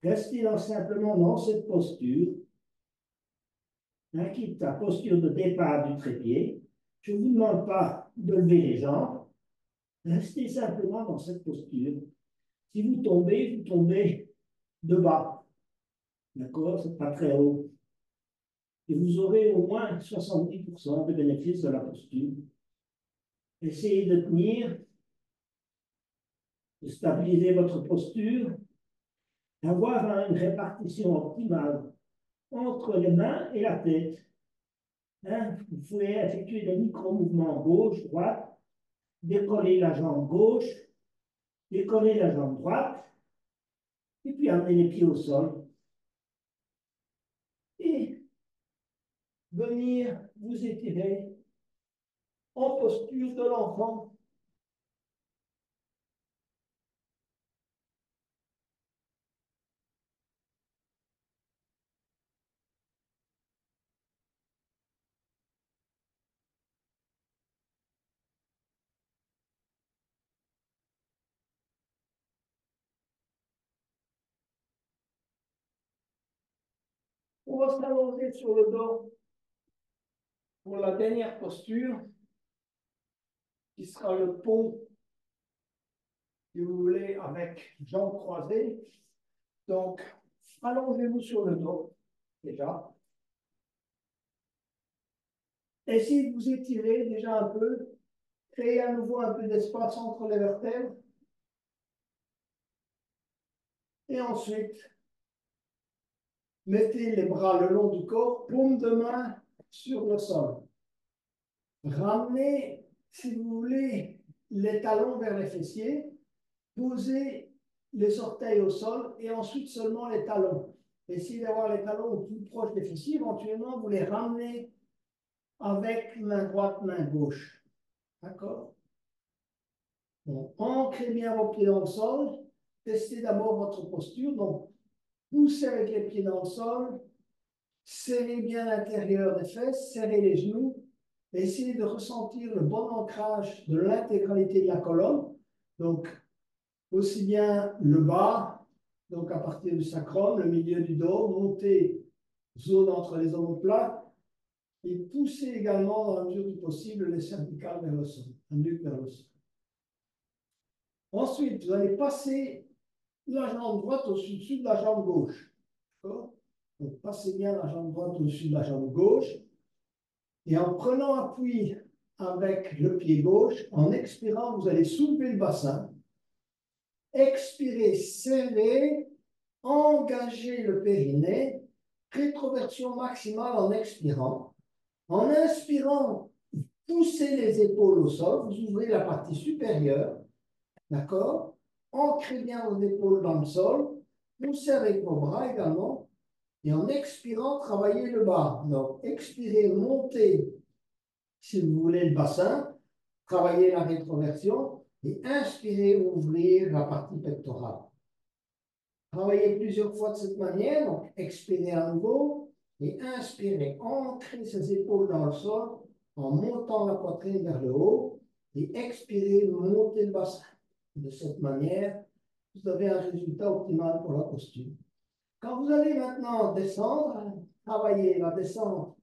Restez simplement dans cette posture, hein, qui est la posture de départ du trépied. Je ne vous demande pas de lever les jambes. Restez simplement dans cette posture. Si vous tombez de bas. D'accord? Ce n'est pas très haut. Et vous aurez au moins 70% de bénéfices de la posture. Essayez de tenir, de stabiliser votre posture, d'avoir une répartition optimale entre les mains et la tête. Hein? Vous pouvez effectuer des micro-mouvements gauche-droite, décoller la jambe gauche, décoller la jambe droite, et puis amener les pieds au sol. Et venir vous étirer en posture de l'enfant. On va s'allonger sur le dos pour la dernière posture, qui sera le pont, si vous voulez, avec jambes croisées. Donc, allongez-vous sur le dos, déjà. Essayez de vous étirer déjà un peu. Créez à nouveau un peu d'espace entre les vertèbres. Et ensuite, mettez les bras le long du corps, paume de main sur le sol. Ramenez, si vous voulez, les talons vers les fessiers. Posez les orteils au sol et ensuite seulement les talons. Essayez d'avoir les talons au plus proche des fessiers. Éventuellement, vous les ramenez avec main droite, main gauche. D'accord? Donc, ancrez bien vos pieds dans le sol. Testez d'abord votre posture. Donc, poussez avec les pieds dans le sol. Serrez bien l'intérieur des fesses. Serrez les genoux. Essayez de ressentir le bon ancrage de l'intégralité de la colonne. Donc, aussi bien le bas, donc à partir du sacrum, le milieu du dos, montez zone entre les omoplates, et poussez également, dans la mesure du possible, les cervicales vers le sol, la nuque vers le sol. Ensuite, vous allez passer la jambe droite au-dessus de la jambe gauche. D'accord? Donc, passez bien la jambe droite au-dessus de la jambe gauche. Et en prenant appui avec le pied gauche, en expirant, vous allez soulever le bassin. Expirez, serrez, engagez le périnée, rétroversion maximale en expirant. En inspirant, poussez les épaules au sol, vous ouvrez la partie supérieure, d'accord? Ancrez bien vos épaules dans le sol, poussez avec vos bras également, et en expirant, travaillez le bas. Donc, expirez, montez, si vous voulez, le bassin, travaillez la rétroversion, et inspirez, ouvrir la partie pectorale. Travaillez plusieurs fois de cette manière, donc expirez à nouveau, et inspirez, ancrez ses épaules dans le sol, en montant la poitrine vers le haut, et expirez, montez le bassin. De cette manière, vous avez un résultat optimal pour la posture. Quand vous allez maintenant descendre, travailler la descente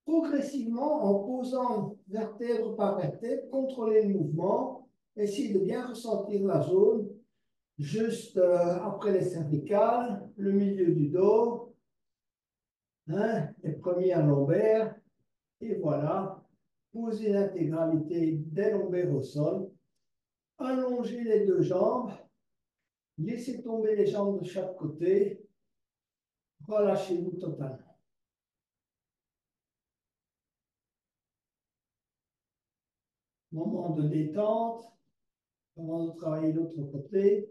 progressivement en posant vertèbre par vertèbre, contrôlez le mouvement, essayez de bien ressentir la zone, juste après les cervicales, le milieu du dos, hein, les premières lombaires, et voilà, posez l'intégralité des lombaires au sol, allongez les deux jambes, laissez tomber les jambes de chaque côté, relâchez-vous totalement. Moment de détente, avant de travailler l'autre côté.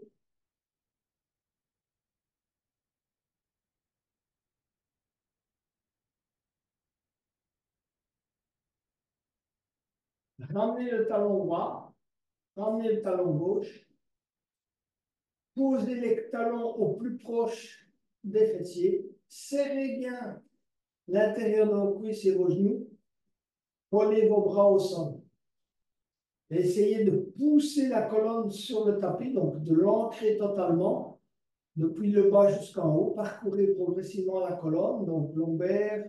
Ramenez le talon droit, ramenez le talon gauche, posez les talons au plus proche des fessiers, serrez bien l'intérieur de vos cuisses et vos genoux, collez vos bras au sol. Essayez de pousser la colonne sur le tapis, donc de l'ancrer totalement, depuis le bas jusqu'en haut. Parcourez progressivement la colonne, donc lombaire,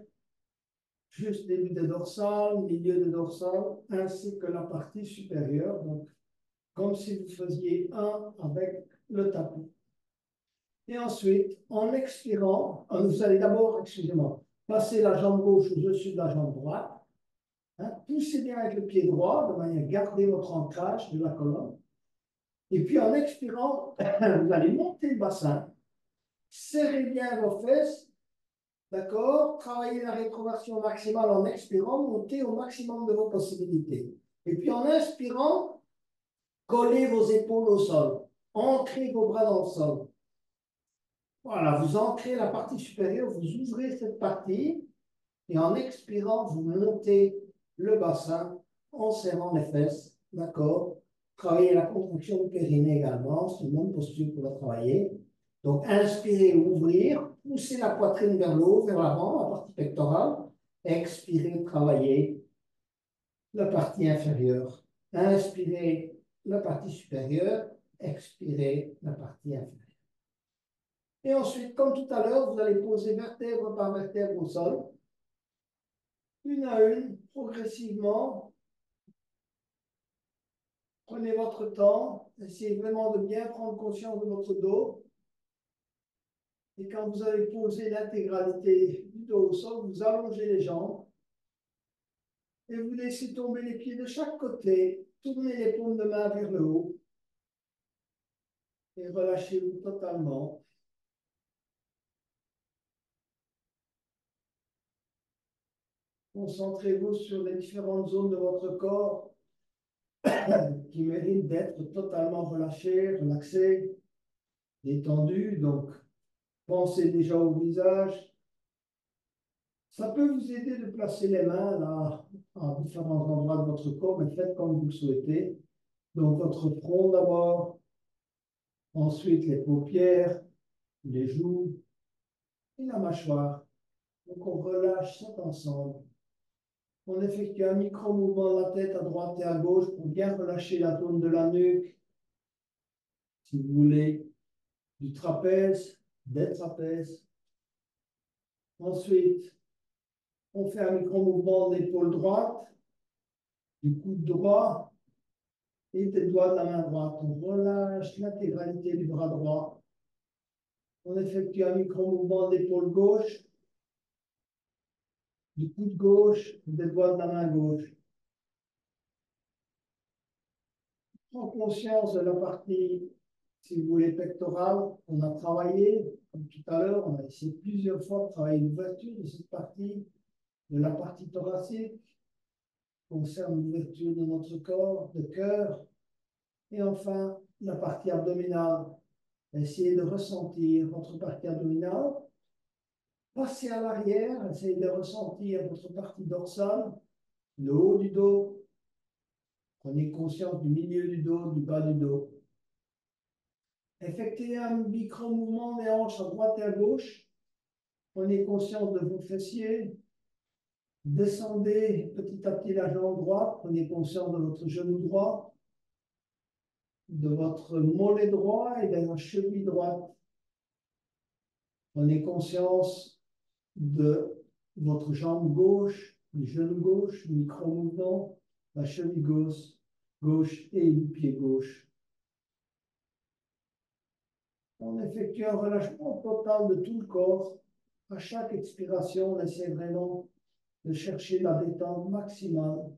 juste début de dorsale, milieu de dorsale, ainsi que la partie supérieure, donc comme si vous faisiez un avec le tapis. Et ensuite, en expirant, vous allez d'abord, excusez-moi, passer la jambe gauche au-dessus de la jambe droite. Hein, poussez bien avec le pied droit, de manière à garder votre ancrage de la colonne. Et puis en expirant, vous allez monter le bassin, serrez bien vos fesses, d'accord? Travaillez la rétroversion maximale en expirant, montez au maximum de vos possibilités. Et puis en inspirant, collez vos épaules au sol, ancrez vos bras dans le sol. Voilà, vous ancrez la partie supérieure, vous ouvrez cette partie, et en expirant, vous montez le bassin en serrant les fesses, d'accord? Travaillez la contraction du périnée également, c'est une même posture pour la travailler. Donc, inspirez, ouvrir, poussez la poitrine vers le haut, vers l'avant, la partie pectorale. Expirez, travaillez la partie inférieure. Inspirez la partie supérieure, expirez la partie inférieure. Et ensuite, comme tout à l'heure, vous allez poser vertèbre par vertèbre au sol, une à une, progressivement. Prenez votre temps, essayez vraiment de bien prendre conscience de votre dos. Et quand vous avez posé l'intégralité du dos au sol, vous allongez les jambes et vous laissez tomber les pieds de chaque côté. Tournez les paumes de main vers le haut et relâchez-vous totalement. Concentrez-vous sur les différentes zones de votre corps qui méritent d'être totalement relâchées, relaxées, détendues. Donc, pensez déjà au visage. Ça peut vous aider de placer les mains là, à différents endroits de votre corps, mais faites comme vous le souhaitez. Donc, votre front d'abord, ensuite les paupières, les joues et la mâchoire. Donc, on relâche cet ensemble. On effectue un micro-mouvement de la tête à droite et à gauche pour bien relâcher la zone de la nuque. Si vous voulez, du trapèze, des trapèzes. Ensuite, on fait un micro-mouvement de l'épaule droite, du coude droit et des doigts de la main droite. On relâche l'intégralité du bras droit. On effectue un micro-mouvement de l'épaule gauche, du coude gauche, des doigts de la main gauche. Prends conscience de la partie, si vous voulez, pectorale. On a travaillé, comme tout à l'heure, on a essayé plusieurs fois de travailler l'ouverture de cette partie, de la partie thoracique, concerne l'ouverture de notre corps, de cœur, et enfin la partie abdominale. Essayez de ressentir votre partie abdominale. Passez à l'arrière, essayez de ressentir votre partie dorsale, le haut du dos. Prenez conscience du milieu du dos, du bas du dos. Effectuez un micro-mouvement des hanches à droite et à gauche. Prenez conscience de vos fessiers. Descendez petit à petit la jambe droite. Prenez conscience de votre genou droit, de votre mollet droit et de la cheville droite. Prenez conscience de votre jambe gauche, du genou gauche, micro-mouvement, la cheville gauche et du pied gauche. On effectue un relâchement total de tout le corps. À chaque expiration, on essaie vraiment de chercher la détente maximale.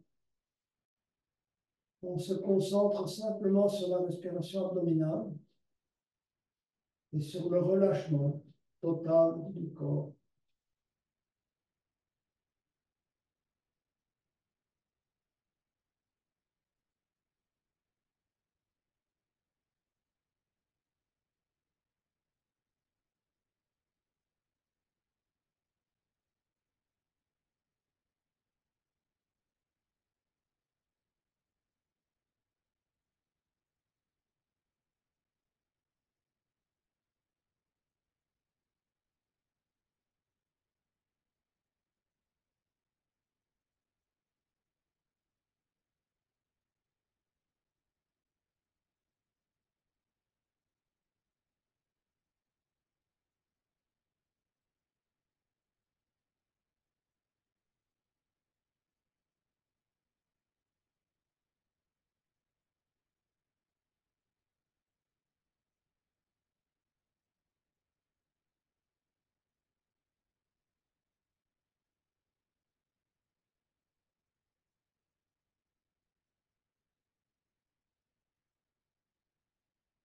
On se concentre simplement sur la respiration abdominale et sur le relâchement total du corps.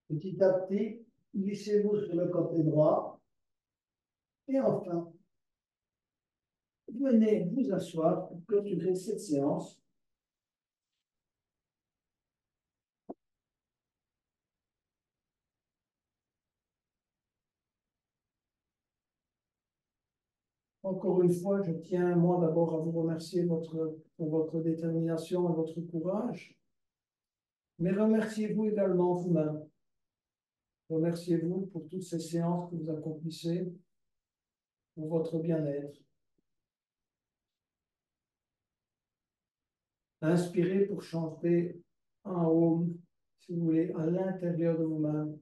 Petit à petit, glissez-vous sur le côté droit. Et enfin, venez vous asseoir pour clôturer cette séance. Encore une fois, je tiens moi d'abord à vous remercier pour votre détermination et votre courage. Mais remerciez-vous également vous-même. Remerciez-vous pour toutes ces séances que vous accomplissez, pour votre bien-être. Inspirez pour chanter un home, si vous voulez, à l'intérieur de vous-même.